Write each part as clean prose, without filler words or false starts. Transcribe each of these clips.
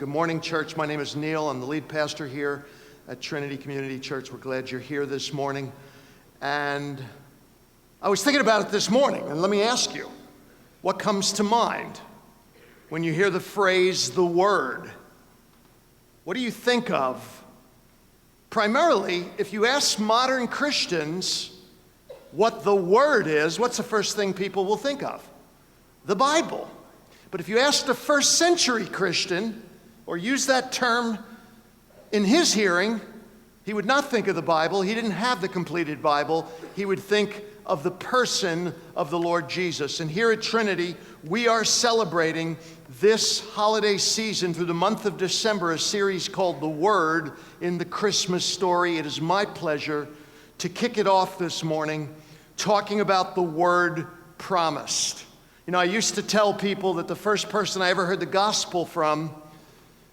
Good morning, church. My name is Neil. I'm the lead pastor here at Trinity Community Church. We're glad you're here this morning. And I was thinking about it this morning, and let me ask you, what comes to mind when you hear the phrase, the Word? What do you think of? Primarily, if you ask modern Christians what the Word is, what's the first thing people will think of? The Bible. But if you ask a first century Christian, or use that term in his hearing, he would not think of the Bible. He didn't have the completed Bible. He would think of the person of the Lord Jesus. And here at Trinity, we are celebrating this holiday season through the month of December, a series called The Word in the Christmas Story. It is my pleasure to kick it off this morning talking about the word promised. You know, I used to tell people that the first person I ever heard the gospel from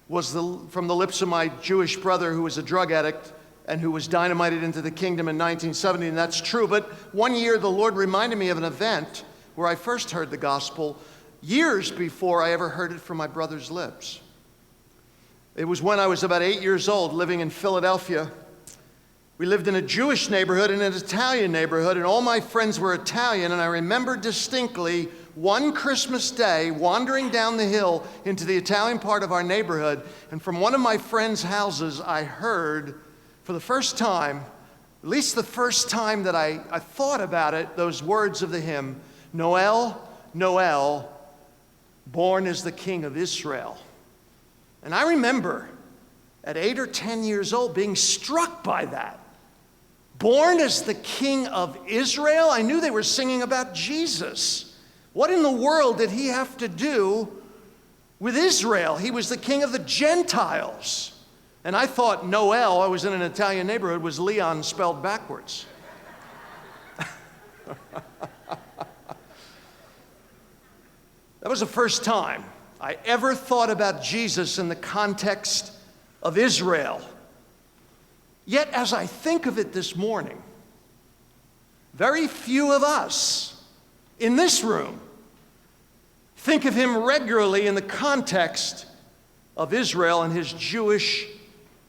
was from the lips of my Jewish brother who was a drug addict and who was dynamited into the kingdom in 1970, and that's true. But one year the Lord reminded me of an event where I first heard the gospel years before I ever heard it from my brother's lips. It was when I was about 8 years old, living in Philadelphia. We lived in a Jewish neighborhood and an Italian neighborhood, and all my friends were Italian, and I remember distinctly one Christmas day wandering down the hill into the Italian part of our neighborhood, and from one of my friends' houses I heard for the first time, at least the first time that I thought about it, those words of the hymn, Noel, Noel, born is the King of Israel. And I remember at 8 or 10 years old being struck by that. Born as the King of Israel? I knew they were singing about Jesus. What in the world did he have to do with Israel? He was the King of the Gentiles. And I thought Noel, I was in an Italian neighborhood, was Leon spelled backwards. That was the first time I ever thought about Jesus in the context of Israel. Yet, as I think of it this morning, very few of us in this room think of him regularly in the context of Israel and his Jewish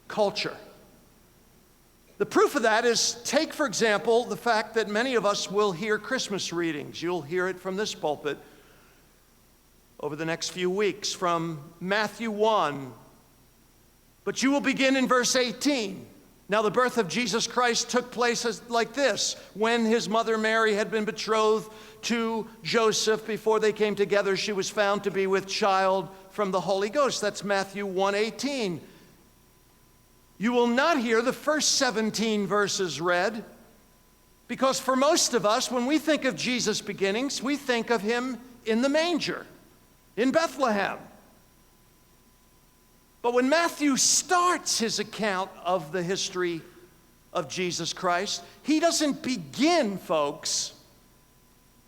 culture. The proof of that is, take for example, the fact that many of us will hear Christmas readings. You'll hear it from this pulpit over the next few weeks from Matthew 1. But you will begin in verse 18. Now the birth of Jesus Christ took place like this. When his mother Mary had been betrothed to Joseph, before they came together, she was found to be with child from the Holy Ghost. That's Matthew 1:18. You will not hear the first 17 verses read, because for most of us, when we think of Jesus' beginnings, we think of him in the manger, in Bethlehem. But when Matthew starts his account of the history of Jesus Christ, he doesn't begin, folks,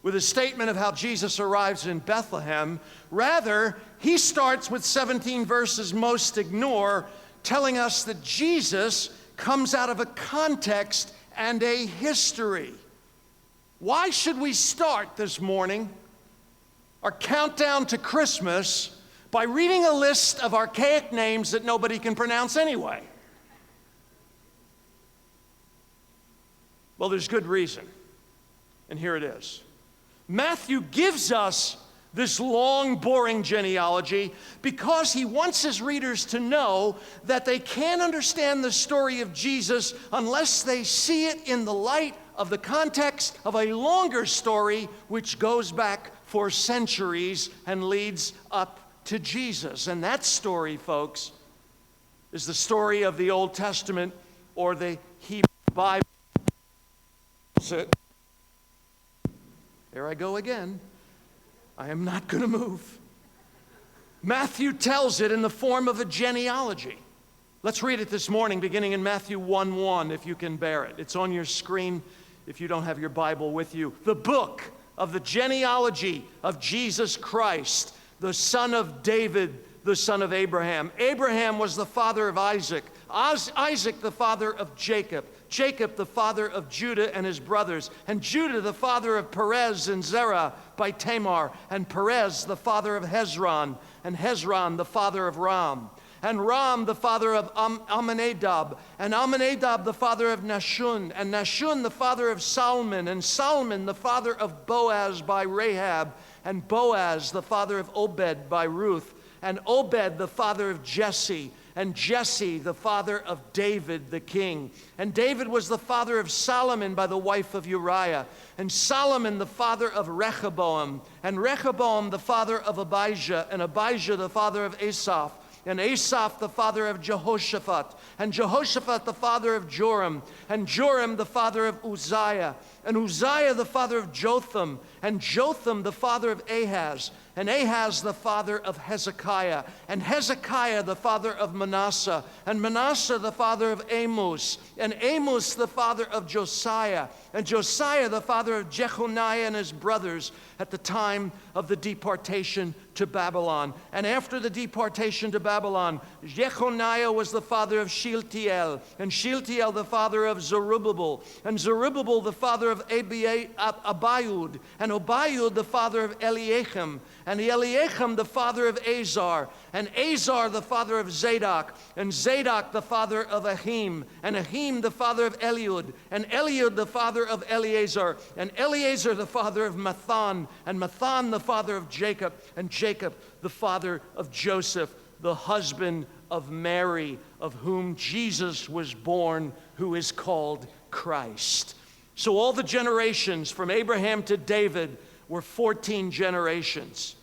with a statement of how Jesus arrives in Bethlehem. Rather, he starts with 17 verses most ignore, telling us that Jesus comes out of a context and a history. Why should we start this morning our countdown to Christmas by reading a list of archaic names that nobody can pronounce anyway? Well, there's good reason, and here it is. Matthew gives us this long, boring genealogy because he wants his readers to know that they can't understand the story of Jesus unless they see it in the light of the context of a longer story which goes back for centuries and leads up to Jesus. And that story, folks, is the story of the Old Testament or the Hebrew Bible. There I go again. I am not going to move. Matthew tells it in the form of a genealogy. Let's read it this morning, beginning in Matthew 1:1, if you can bear it. It's on your screen if you don't have your Bible with you. The book of the genealogy of Jesus Christ, the son of David, the son of Abraham. Abraham was the father of Isaac. Isaac the father of Jacob. Jacob the father of Judah and his brothers. And Judah the father of Perez and Zerah by Tamar. And Perez the father of Hezron. And Hezron the father of Ram. and Ram the father of Amminadab, and Amminadab the father of Nahshon, and Nahshon the father of Salmon, and Salmon the father of Boaz by Rahab, and Boaz the father of Obed by Ruth, and Obed the father of Jesse, and Jesse the father of David the king. And David was the father of Solomon by the wife of Uriah, and Solomon the father of Rehoboam, and Rehoboam the father of Abijah, and Abijah the father of Asaph, and Asaph the father of Jehoshaphat, and Jehoshaphat the father of Joram, and Joram the father of Uzziah, and Uzziah the father of Jotham, and Jotham the father of Ahaz, and Ahaz the father of Hezekiah, and Hezekiah the father of Manasseh, and Manasseh the father of Amos, and Amos the father of Josiah, and Josiah the father of Jeconiah and his brothers at the time of the deportation to Babylon. And after the deportation to Babylon, Jeconiah was the father of Shealtiel, and Shealtiel the father of Zerubbabel, and Zerubbabel the father of Abiud, and Abiud the father of Eliakim, and Eliakim the father of Azar, and Azar the father of Zadok, and Zadok the father of Ahim, and Ahim the father of Eliud, and Eliud the father of Eleazar, and Eleazar the father of Mathan, and Mathan the father of Jacob, and Jacob the father of Joseph, the husband of Mary, of whom Jesus was born, who is called Christ. So all the generations from Abraham to David were 14 generations.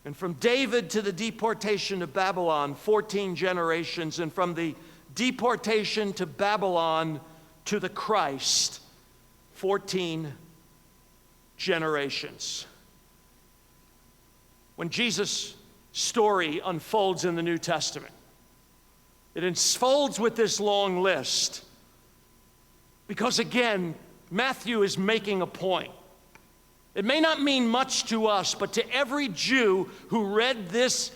And from David to the deportation to Babylon, 14 generations. And from the deportation to Babylon to the Christ, 14 generations. When Jesus' story unfolds in the New Testament, it unfolds with this long list because, again, Matthew is making a point. It may not mean much to us, but to every Jew who read this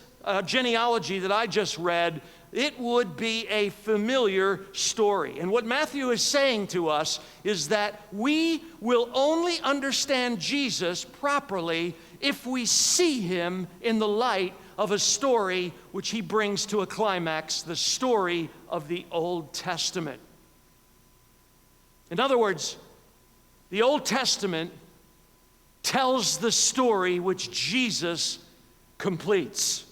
genealogy that I just read, it would be a familiar story. And what Matthew is saying to us is that we will only understand Jesus properly if we see him in the light of a story which he brings to a climax, the story of the Old Testament. In other words, the Old Testament tells the story which Jesus completes.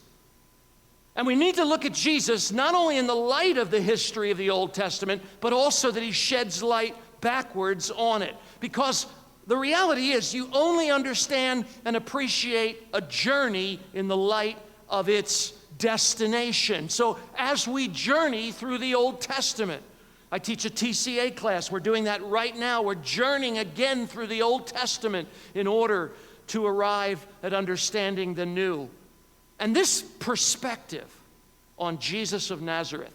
And we need to look at Jesus not only in the light of the history of the Old Testament, but also that he sheds light backwards on it. Because the reality is you only understand and appreciate a journey in the light of its destination. So as we journey through the Old Testament, I teach a TCA class. We're doing that right now. We're journeying again through the Old Testament in order to arrive at understanding the New. And this perspective on Jesus of Nazareth,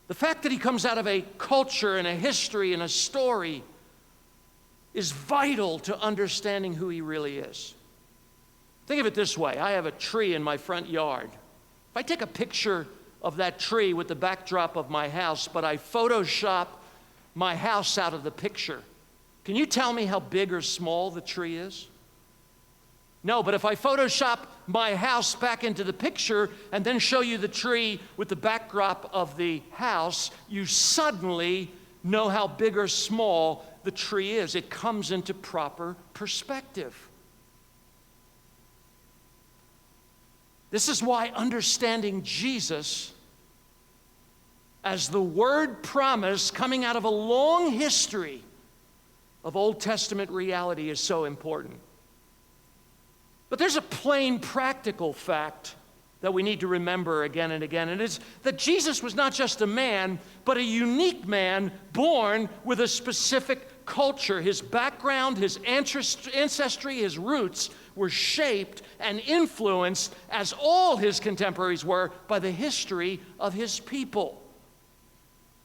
the fact that he comes out of a culture and a history and a story, is vital to understanding who he really is. Think of it this way. I have a tree in my front yard. If I take a picture of that tree with the backdrop of my house, but I Photoshop my house out of the picture, can you tell me how big or small the tree is? No, but if I Photoshop my house back into the picture and then show you the tree with the backdrop of the house, you suddenly know how big or small the tree is. It comes into proper perspective. This is why understanding Jesus as the word promise coming out of a long history of Old Testament reality is so important. But there's a plain practical fact that we need to remember again and again, and it's that Jesus was not just a man, but a unique man born with a specific culture. His background, his ancestry, his roots were shaped and influenced, as all his contemporaries were, by the history of his people.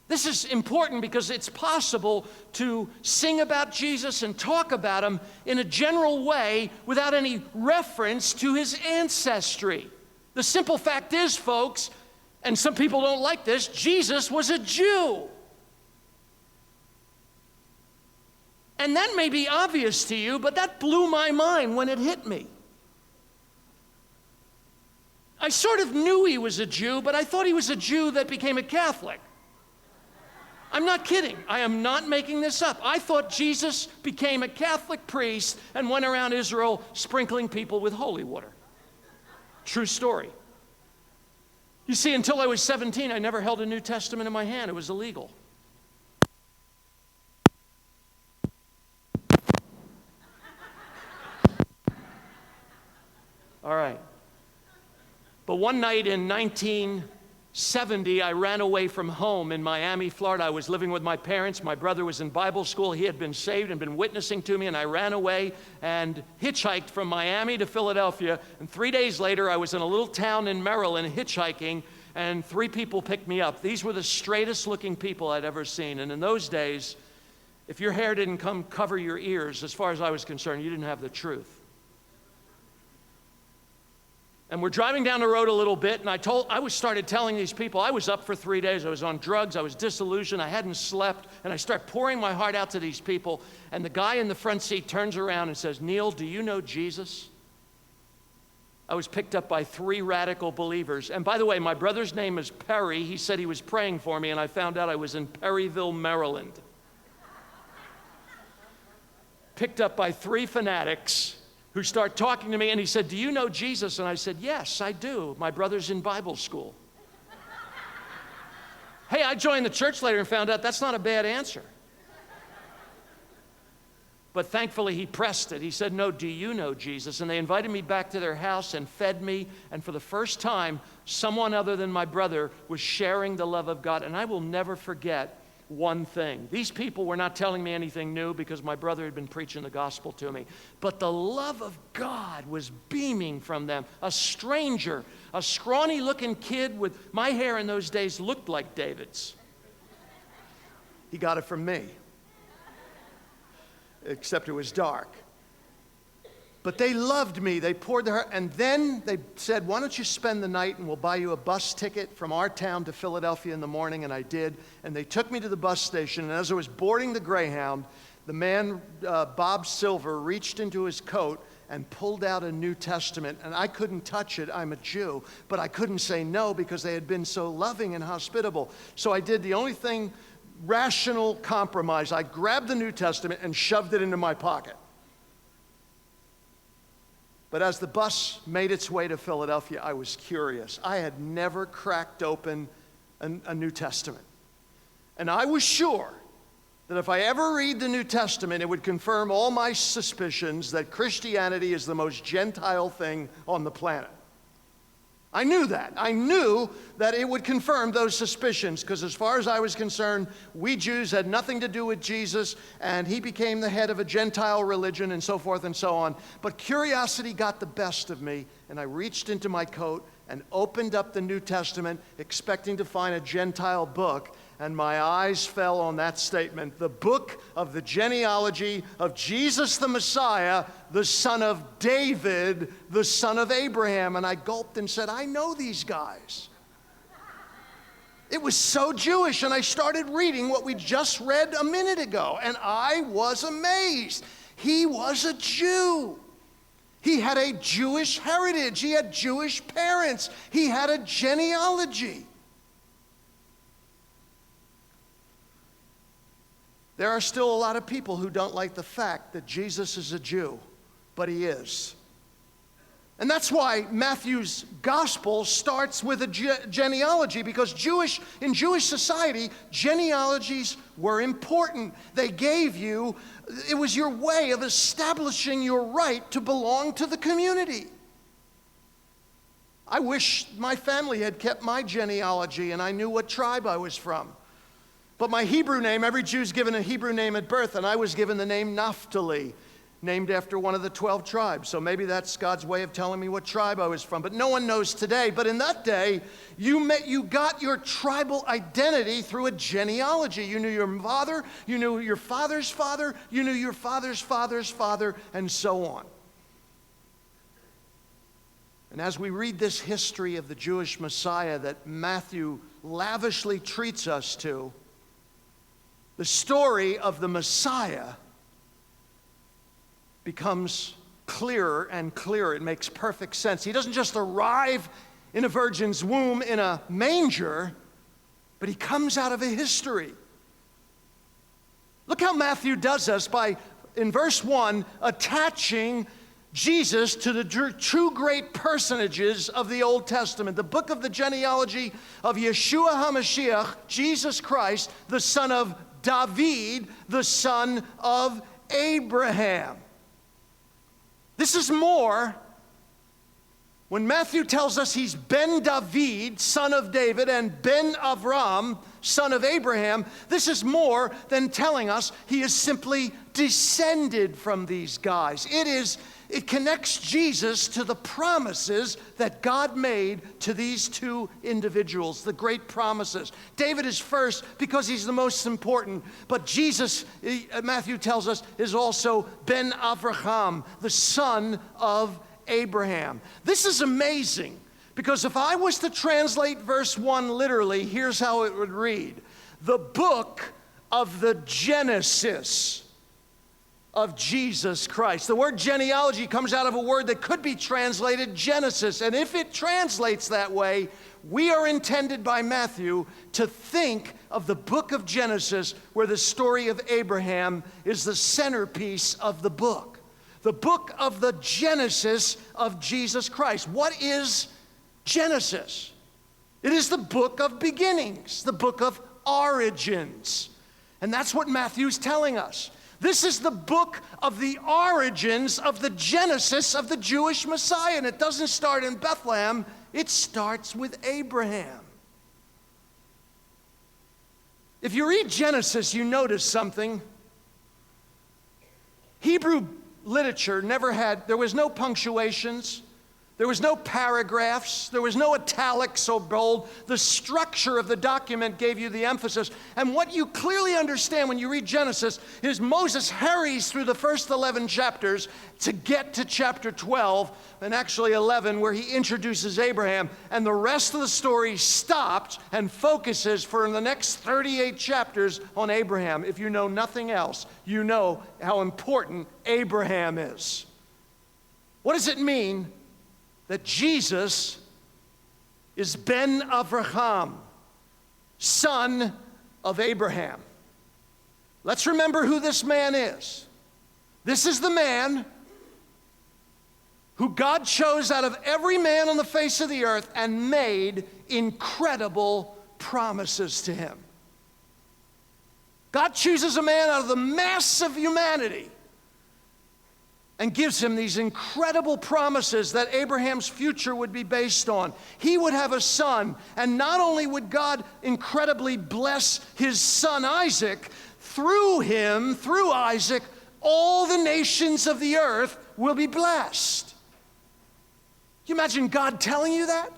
This is important because it's possible to sing about Jesus and talk about him in a general way without any reference to his ancestry. The simple fact is, folks, and some people don't like this, Jesus was a Jew. And that may be obvious to you, but that blew my mind when it hit me. I sort of knew he was a Jew, but I thought he was a Jew that became a Catholic. I'm not kidding. I am not making this up. I thought Jesus became a Catholic priest and went around Israel sprinkling people with holy water. True story. You see, until I was 17, I never held a New Testament in my hand. It was illegal. All right. But one night in 1970, I ran away from home in Miami, Florida. I was living with my parents. My brother was in Bible school. He had been saved and been witnessing to me, and I ran away and hitchhiked from Miami to Philadelphia. And 3 days later, I was in a little town in Maryland hitchhiking, and 3 people picked me up. These were the straightest looking people I'd ever seen. And in those days, if your hair didn't come cover your ears, as far as I was concerned, you didn't have the truth. And we're driving down the road a little bit, and I started telling these people I was up for 3 days. I was on drugs. I was disillusioned. I hadn't slept. And I start pouring my heart out to these people. And the guy in the front seat turns around and says, "Neil, do you know Jesus?" I was picked up by 3 radical believers. And by the way, my brother's name is Perry. He said he was praying for me, and I found out I was in Perryville, Maryland. Picked up by 3 fanatics who start talking to me, and he said, "Do you know Jesus?" And I said, "Yes, I do. My brother's in Bible school." Hey, I joined the church later and found out that's not a bad answer. But thankfully, he pressed it. He said, "No, do you know Jesus?" And they invited me back to their house and fed me. And for the first time, someone other than my brother was sharing the love of God. And I will never forget one thing. These people were not telling me anything new because my brother had been preaching the gospel to me. But the love of God was beaming from them. A stranger, a scrawny-looking kid with my hair in those days looked like David's. He got it from me. Except it was dark. But they loved me. They poured their heart. And then they said, "Why don't you spend the night and we'll buy you a bus ticket from our town to Philadelphia in the morning?" And I did. And they took me to the bus station. And as I was boarding the Greyhound, the man, Bob Silver, reached into his coat and pulled out a New Testament. And I couldn't touch it. I'm a Jew. But I couldn't say no because they had been so loving and hospitable. So I did the only thing, rational compromise. I grabbed the New Testament and shoved it into my pocket. But as the bus made its way to Philadelphia, I was curious. I had never cracked open a New Testament. And I was sure that if I ever read the New Testament, it would confirm all my suspicions that Christianity is the most Gentile thing on the planet. I knew that. I knew that it would confirm those suspicions because as far as I was concerned, we Jews had nothing to do with Jesus, and he became the head of a Gentile religion and so forth and so on. But curiosity got the best of me, and I reached into my coat and opened up the New Testament expecting to find a Gentile book, and my eyes fell on that statement, the book of the genealogy of Jesus the Messiah, the son of David, the son of Abraham. And I gulped and said, "I know these guys." It was so Jewish, and I started reading what we just read a minute ago, and I was amazed. He was a Jew. He had a Jewish heritage. He had Jewish parents. He had a genealogy. There are still a lot of people who don't like the fact that Jesus is a Jew, but he is. And that's why Matthew's gospel starts with a genealogy, because in Jewish society, genealogies were important. They gave you, it was your way of establishing your right to belong to the community. I wish my family had kept my genealogy and I knew what tribe I was from. But my Hebrew name, every Jew's given a Hebrew name at birth, and I was given the name Naphtali, named after one of the 12 tribes. So maybe that's God's way of telling me what tribe I was from. But no one knows today. But in that day, you got your tribal identity through a genealogy. You knew your father, you knew your father's father, you knew your father's father's father, and so on. And as we read this history of the Jewish Messiah that Matthew lavishly treats us to, the story of the Messiah becomes clearer and clearer. It makes perfect sense. He doesn't just arrive in a virgin's womb in a manger, but he comes out of a history. Look how Matthew does us by, in verse 1, attaching Jesus to the two great personages of the Old Testament. The book of the genealogy of Yeshua HaMashiach, Jesus Christ, the son of David, the son of Abraham. This is more. When Matthew tells us he's Ben David, son of David, and Ben Avram, son of Abraham, this is more than telling us he is simply descended from these guys. It connects Jesus to the promises that God made to these two individuals, the great promises. David is first because he's the most important, but Jesus, Matthew tells us, is also Ben Avraham, the son of Abraham. This is amazing, because if I was to translate verse 1 literally, here's how it would read: the book of the Genesis of Jesus Christ. The word genealogy comes out of a word that could be translated Genesis, and if it translates that way, we are intended by Matthew to think of the book of Genesis, where the story of Abraham is the centerpiece of the book. The book of the Genesis of Jesus Christ. What is Genesis? It is the book of beginnings, the book of origins. And that's what Matthew's telling us. This is the book of the origins of the Genesis of the Jewish Messiah. And it doesn't start in Bethlehem, it starts with Abraham. If you read Genesis, you notice something. Hebrew literature there was no punctuations, there was no paragraphs, there was no italics so bold. The structure of the document gave you the emphasis. And what you clearly understand when you read Genesis is Moses hurries through the first 11 chapters to get to chapter 12, and actually 11, where he introduces Abraham. And the rest of the story stopped and focuses for the next 38 chapters on Abraham. If you know nothing else, you know how important Abraham is. What does it mean that Jesus is Ben Avraham, son of Abraham? Let's remember who this man is. This is the man who God chose out of every man on the face of the earth and made incredible promises to him. God chooses a man out of the mass of humanity and gives him these incredible promises that Abraham's future would be based on. He would have a son, and not only would God incredibly bless his son Isaac, through him, through Isaac, all the nations of the earth will be blessed. Can you imagine God telling you that?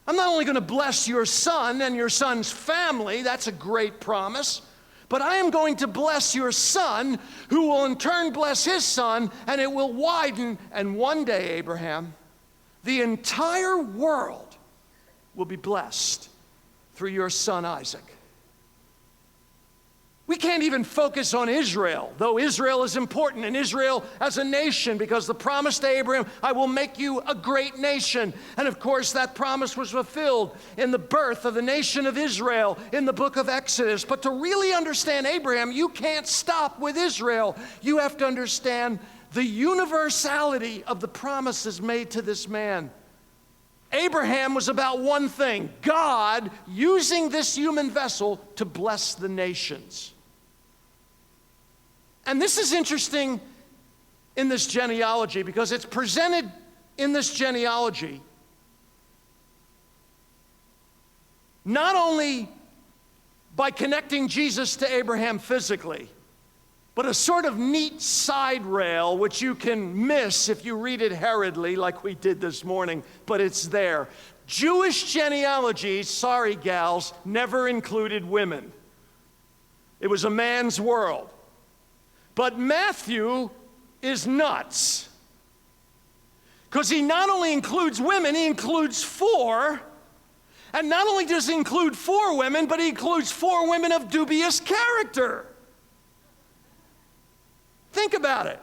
I'm not only going to bless your son and your son's family, that's a great promise, but I am going to bless your son, who will in turn bless his son, and it will widen. And one day, Abraham, the entire world will be blessed through your son Isaac. We can't even focus on Israel, though Israel is important, and Israel as a nation, because the promise to Abraham, I will make you a great nation. And of course, that promise was fulfilled in the birth of the nation of Israel in the book of Exodus. But to really understand Abraham, you can't stop with Israel. You have to understand the universality of the promises made to this man. Abraham was about one thing: God using this human vessel to bless the nations. And this is interesting in this genealogy, because it's presented in this genealogy not only by connecting Jesus to Abraham physically, but a sort of neat side rail which you can miss if you read it hurriedly like we did this morning, but it's there. Jewish genealogies, sorry gals, never included women. It was a man's world. But Matthew is nuts, because he not only includes women, he includes 4. And not only does he include 4 women, but he includes 4 women of dubious character. Think about it.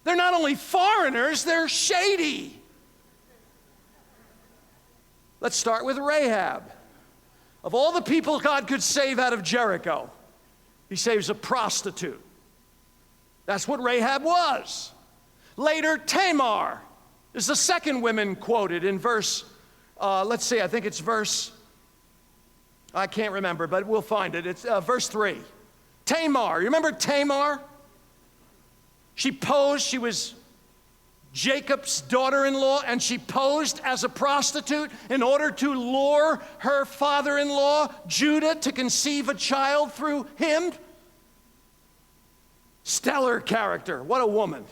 They're not only foreigners, they're shady. Let's start with Rahab. Of all the people God could save out of Jericho, he saves a prostitute. That's what Rahab was. Later, Tamar is the second woman quoted in verse, let's see, I think it's verse, I can't remember, but we'll find it. It's verse 3. Tamar, you remember Tamar? She posed, she was Jacob's daughter-in-law, and she posed as a prostitute in order to lure her father-in-law, Judah, to conceive a child through him. Stellar character. What a woman.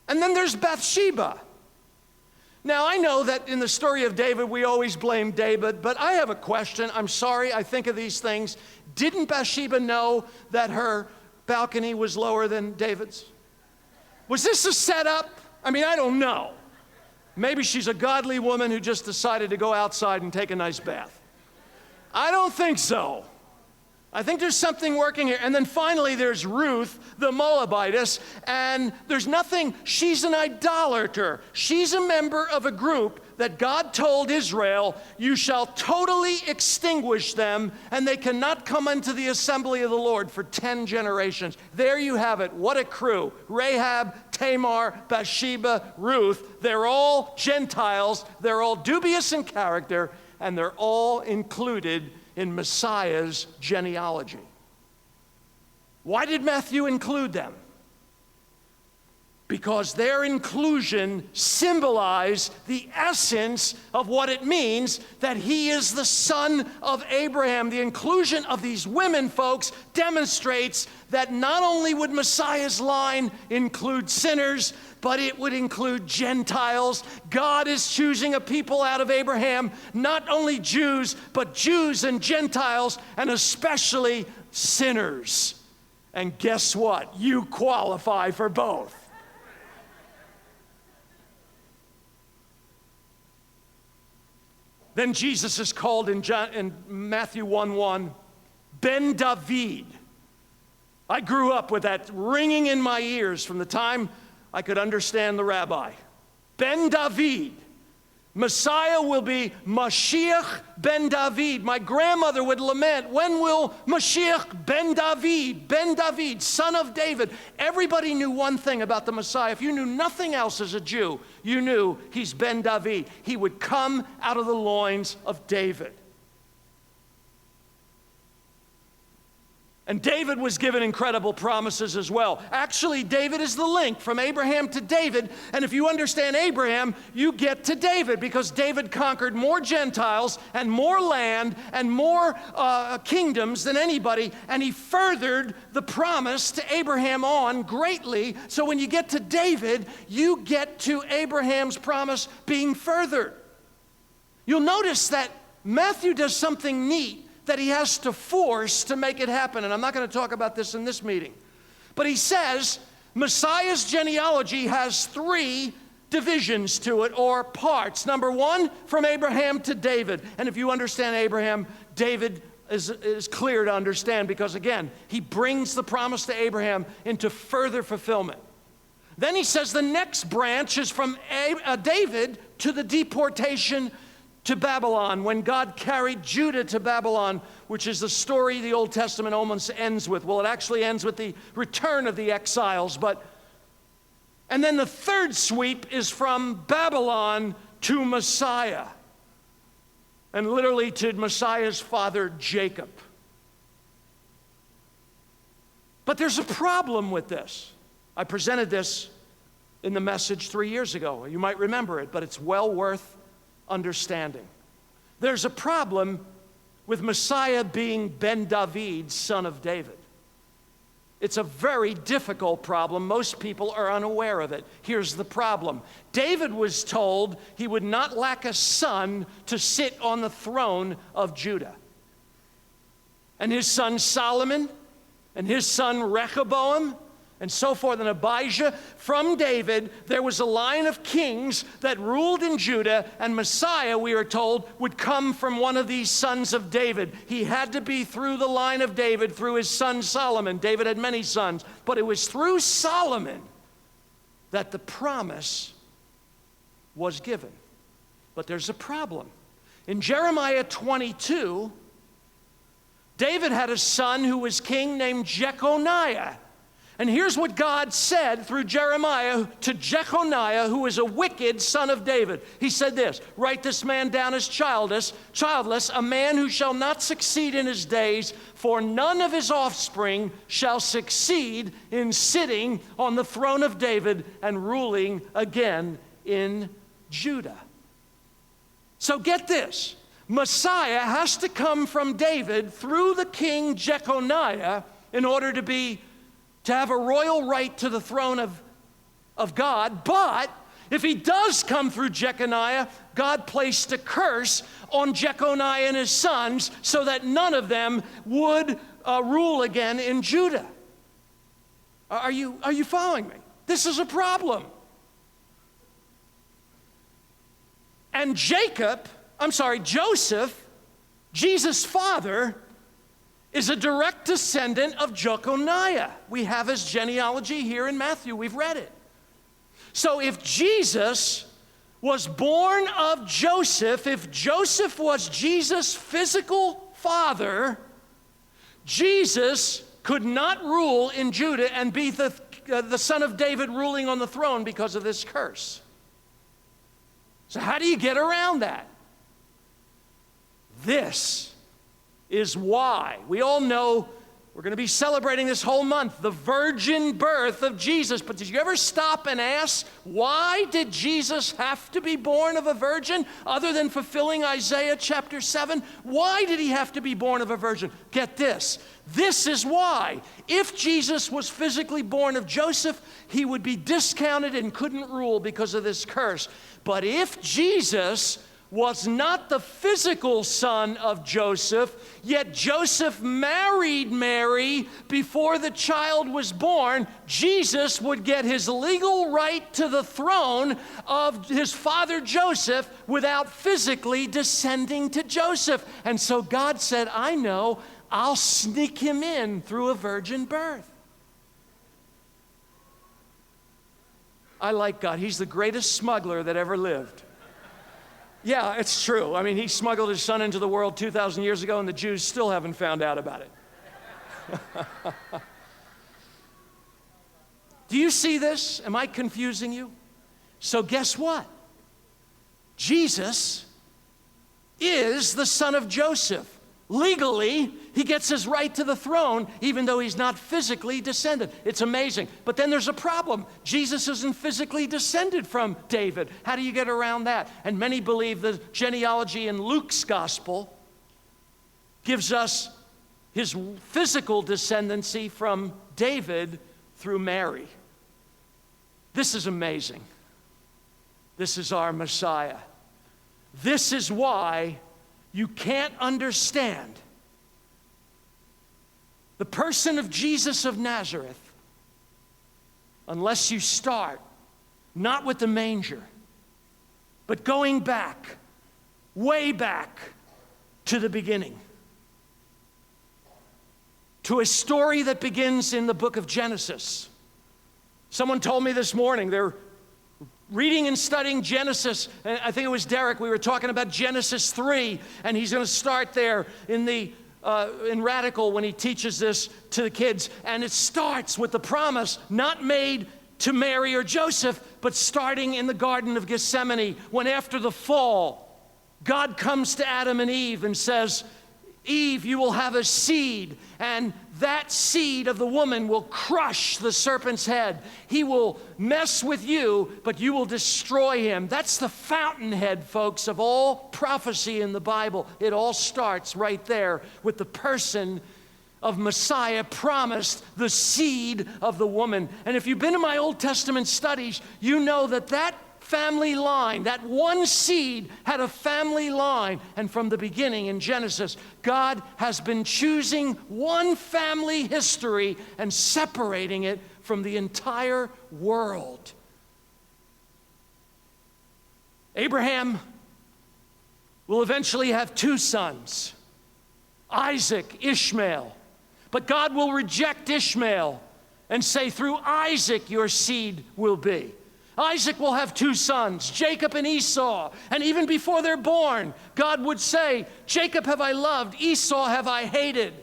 And then there's Bathsheba. Now, I know that in the story of David, we always blame David, but I have a question. I'm sorry, I think of these things. Didn't Bathsheba know that her balcony was lower than David's? Was this a setup? I mean, I don't know. Maybe she's a godly woman who just decided to go outside and take a nice bath. I don't think so. I think there's something working here. And then finally, there's Ruth, the Moabitess, and there's nothing, she's an idolater. She's a member of a group that God told Israel, you shall totally extinguish them, and they cannot come into the assembly of the Lord for 10 generations. There you have it. What a crew. Rahab, Tamar, Bathsheba, Ruth. They're all Gentiles. They're all dubious in character, and they're all included in Messiah's genealogy. Why did Matthew include them? Because their inclusion symbolized the essence of what it means that he is the son of Abraham. The inclusion of these women, folks, demonstrates that not only would Messiah's line include sinners, but it would include Gentiles. God is choosing a people out of Abraham, not only Jews, but Jews and Gentiles, and especially sinners. And guess what? You qualify for both. Then Jesus is called in Matthew 1:1, Ben David. I grew up with that ringing in my ears from the time I could understand the rabbi. Ben David. Messiah will be Mashiach ben David. My grandmother would lament, when will Mashiach ben David, son of David? Everybody knew one thing about the Messiah. If you knew nothing else as a Jew, you knew he's ben David. He would come out of the loins of David. And David was given incredible promises as well. Actually, David is the link from Abraham to David. And if you understand Abraham, you get to David, because David conquered more Gentiles and more land and more kingdoms than anybody. And he furthered the promise to Abraham on greatly. So when you get to David, you get to Abraham's promise being furthered. You'll notice that Matthew does something neat that he has to force to make it happen. And I'm not going to talk about this in this meeting. But he says Messiah's genealogy has 3 divisions to it, or parts. Number 1, from Abraham to David. And if you understand Abraham, David is clear to understand, because again, he brings the promise to Abraham into further fulfillment. Then he says the next branch is from David to the deportation to Babylon, when God carried Judah to Babylon, which is the story the Old Testament almost ends with. Well, it actually ends with the return of the exiles, and then the third sweep is from Babylon to Messiah, and literally to Messiah's father, Jacob. But there's a problem with this. I presented this in the message 3 years ago. You might remember it, but it's well worth understanding. There's a problem with Messiah being Ben David, son of David. It's a very difficult problem. Most people are unaware of it. Here's the problem. David was told he would not lack a son to sit on the throne of Judah. And his son Solomon, and his son Rehoboam, and so forth, and Abijah. From David, there was a line of kings that ruled in Judah, and Messiah, we are told, would come from one of these sons of David. He had to be through the line of David, through his son Solomon. David had many sons, but it was through Solomon that the promise was given. But there's a problem. In Jeremiah 22, David had a son who was king named Jeconiah. And here's what God said through Jeremiah to Jeconiah, who was a wicked son of David. He said this, "Write this man down as childless, a man who shall not succeed in his days, for none of his offspring shall succeed in sitting on the throne of David and ruling again in Judah." So get this, Messiah has to come from David through the king Jeconiah in order to have a royal right to the throne of God. But if he does come through Jeconiah, God placed a curse on Jeconiah and his sons so that none of them would rule again in Judah. Are you following me? This is a problem. And Joseph, Jesus' father, is a direct descendant of Jeconiah. We have his genealogy here in Matthew. We've read it. So if Jesus was born of Joseph, if Joseph was Jesus' physical father, Jesus could not rule in Judah and be the son of David ruling on the throne because of this curse. So how do you get around that? This is why. We all know we're going to be celebrating this whole month the virgin birth of Jesus. But did you ever stop and ask, why did Jesus have to be born of a virgin other than fulfilling Isaiah chapter 7? Why did he have to be born of a virgin? Get this. This is why. If Jesus was physically born of Joseph, he would be discounted and couldn't rule because of this curse. But if Jesus was not the physical son of Joseph, yet Joseph married Mary before the child was born, Jesus would get his legal right to the throne of his father Joseph without physically descending to Joseph. And so God said, I know, I'll sneak him in through a virgin birth. I like God. He's the greatest smuggler that ever lived. Yeah, it's true. I mean, he smuggled his son into the world 2,000 years ago, and the Jews still haven't found out about it. Do you see this? Am I confusing you? So guess what? Jesus is the son of Joseph. Legally, he gets his right to the throne, even though he's not physically descended. It's amazing. But then there's a problem. Jesus isn't physically descended from David. How do you get around that? And many believe the genealogy in Luke's gospel gives us his physical descendancy from David through Mary. This is amazing. This is our Messiah. This is why you can't understand the person of Jesus of Nazareth unless you start not with the manger, but going back, way back to the beginning, to a story that begins in the book of Genesis. Someone told me this morning they're reading and studying Genesis, and I think it was Derek, we were talking about Genesis 3, and he's going to start there in Radical when he teaches this to the kids. And it starts with the promise not made to Mary or Joseph, but starting in the Garden of Gethsemane, when after the fall, God comes to Adam and Eve and says, Eve, you will have a seed, and that seed of the woman will crush the serpent's head. He will mess with you, but you will destroy him. That's the fountainhead, folks, of all prophecy in the Bible. It all starts right there with the person of Messiah promised, the seed of the woman. And if you've been in my Old Testament studies, you know that family line, that one seed had a family line. And from the beginning in Genesis, God has been choosing one family history and separating it from the entire world. Abraham will eventually have two sons, Isaac, Ishmael. But God will reject Ishmael and say, through Isaac your seed will be. Isaac will have 2 sons, Jacob and Esau. And even before they're born, God would say, Jacob have I loved, Esau have I hated.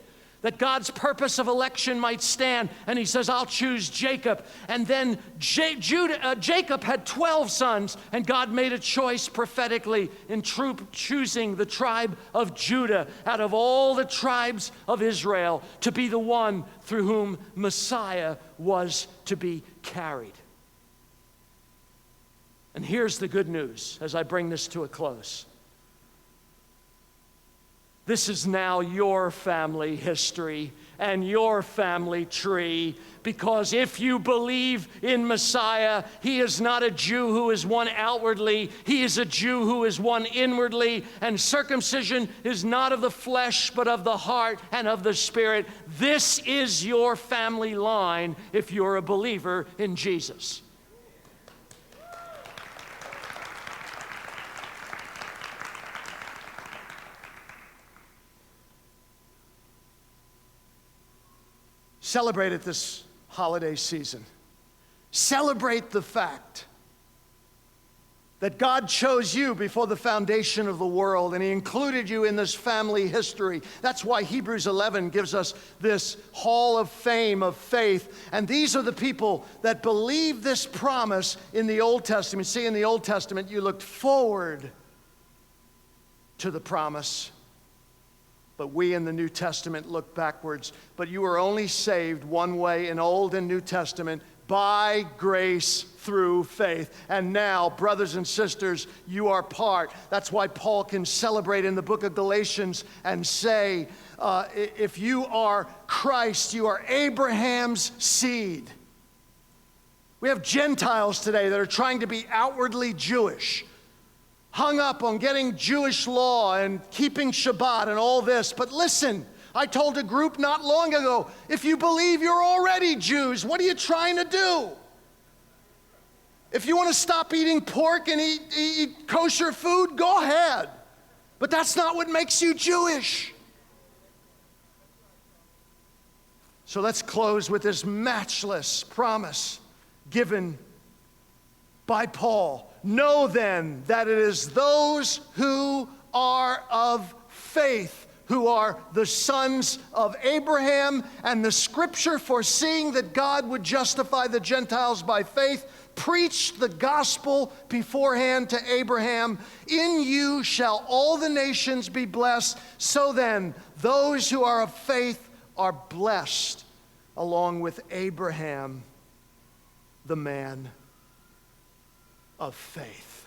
That God's purpose of election might stand. And he says, I'll choose Jacob. And then Jacob had 12 sons, and God made a choice prophetically in choosing the tribe of Judah out of all the tribes of Israel to be the one through whom Messiah was to be carried. And here's the good news as I bring this to a close. This is now your family history and your family tree, because if you believe in Messiah, he is not a Jew who is one outwardly, he is a Jew who is one inwardly, and circumcision is not of the flesh, but of the heart and of the spirit. This is your family line if you're a believer in Jesus. Celebrate it this holiday season. Celebrate the fact that God chose you before the foundation of the world, and he included you in this family history. That's why Hebrews 11 gives us this hall of fame of faith. And these are the people that believe this promise in the Old Testament. See, in the Old Testament, you looked forward to the promise. But we in the New Testament look backwards. But you were only saved one way in Old and New Testament, by grace through faith. And now, brothers and sisters, you are part. That's why Paul can celebrate in the book of Galatians and say, if you are Christ, you are Abraham's seed. We have Gentiles today that are trying to be outwardly Jewish, hung up on getting Jewish law and keeping Shabbat and all this. But listen, I told a group not long ago, if you believe you're already Jews, what are you trying to do? If you want to stop eating pork and eat kosher food, go ahead. But that's not what makes you Jewish. So let's close with this matchless promise given by Paul. Know then that it is those who are of faith who are the sons of Abraham, and the scripture, foreseeing that God would justify the Gentiles by faith, preached the gospel beforehand to Abraham. In you shall all the nations be blessed. So then, those who are of faith are blessed along with Abraham, the man of faith.